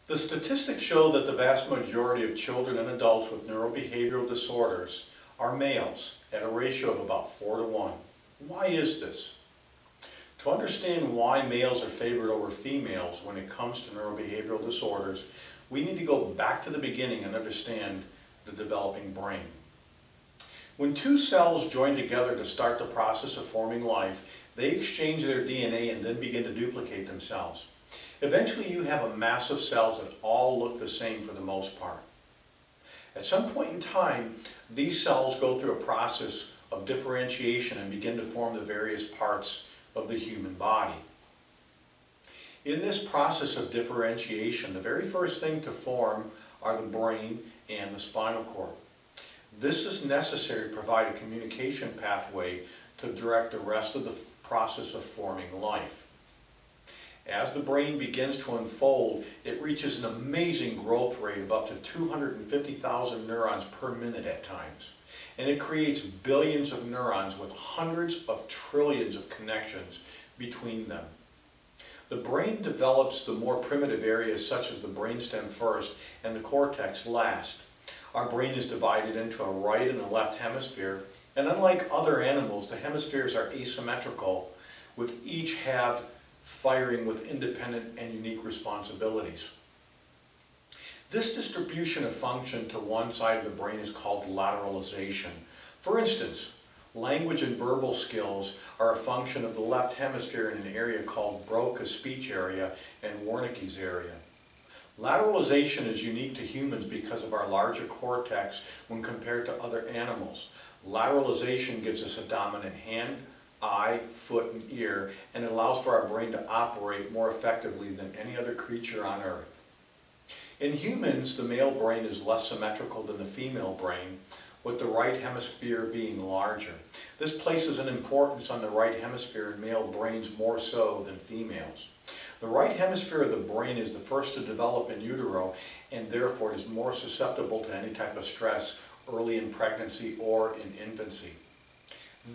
The statistics show that the vast majority of children and adults with neurobehavioral disorders are males at a ratio of about 4 to 1. Why is this? To understand why males are favored over females when it comes to neurobehavioral disorders, we need to go back to the beginning and understand the developing brain. When two cells join together to start the process of forming life, they exchange their DNA and then begin to duplicate themselves. Eventually you have a mass of cells that all look the same for the most part. At some point in time, these cells go through a process of differentiation and begin to form the various parts of the human body. In this process of differentiation, the very first thing to form are the brain and the spinal cord. This is necessary to provide a communication pathway to direct the rest of the process of forming life. As the brain begins to unfold, it reaches an amazing growth rate of up to 250,000 neurons per minute at times. And it creates billions of neurons with hundreds of trillions of connections between them. The brain develops the more primitive areas such as the brainstem first and the cortex last. Our brain is divided into a right and a left hemisphere, and unlike other animals, the hemispheres are asymmetrical, with each half firing with independent and unique responsibilities. This distribution of function to one side of the brain is called lateralization. For instance, language and verbal skills are a function of the left hemisphere in an area called Broca's speech area and Wernicke's area. Lateralization is unique to humans because of our larger cortex when compared to other animals. Lateralization gives us a dominant hand, eye, foot, and ear, and allows for our brain to operate more effectively than any other creature on Earth. In humans, the male brain is less symmetrical than the female brain, with the right hemisphere being larger. This places an importance on the right hemisphere in male brains more so than females. The right hemisphere of the brain is the first to develop in utero and therefore is more susceptible to any type of stress early in pregnancy or in infancy.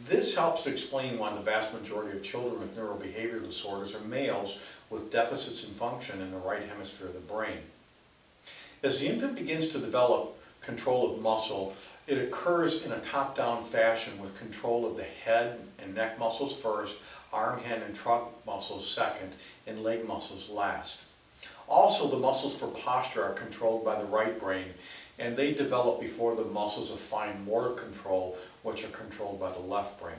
This helps to explain why the vast majority of children with neurobehavioral disorders are males with deficits in function in the right hemisphere of the brain. As the infant begins to develop control of muscle, it occurs in a top-down fashion with control of the head and neck muscles first, arm, hand, and trunk muscles second, and leg muscles last. Also, the muscles for posture are controlled by the right brain, and they develop before the muscles of fine motor control, which are controlled by the left brain.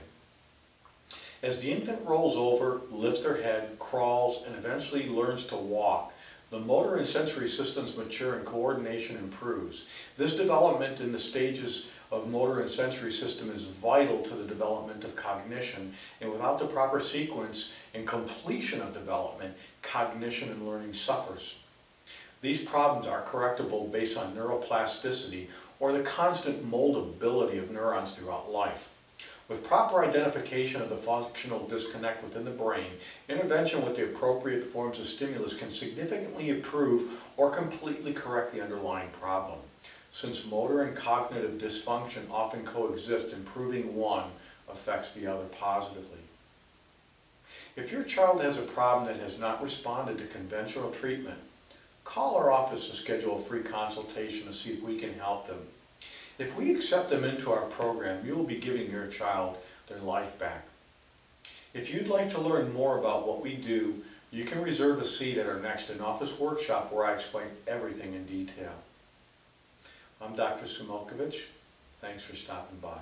As the infant rolls over, lifts their head, crawls, and eventually learns to walk, the motor and sensory systems mature and coordination improves. This development in the stages of motor and sensory system is vital to the development of cognition, and without the proper sequence and completion of development, cognition and learning suffers. These problems are correctable based on neuroplasticity, or the constant moldability of neurons throughout life. With proper identification of the functional disconnect within the brain, intervention with the appropriate forms of stimulus can significantly improve or completely correct the underlying problem. Since motor and cognitive dysfunction often coexist, improving one affects the other positively. If your child has a problem that has not responded to conventional treatment, call our office to schedule a free consultation to see if we can help them. If we accept them into our program, you will be giving your child their life back. If you'd like to learn more about what we do, you can reserve a seat at our next in-office workshop where I explain everything in detail. I'm Dr. Smilkovic. Thanks for stopping by.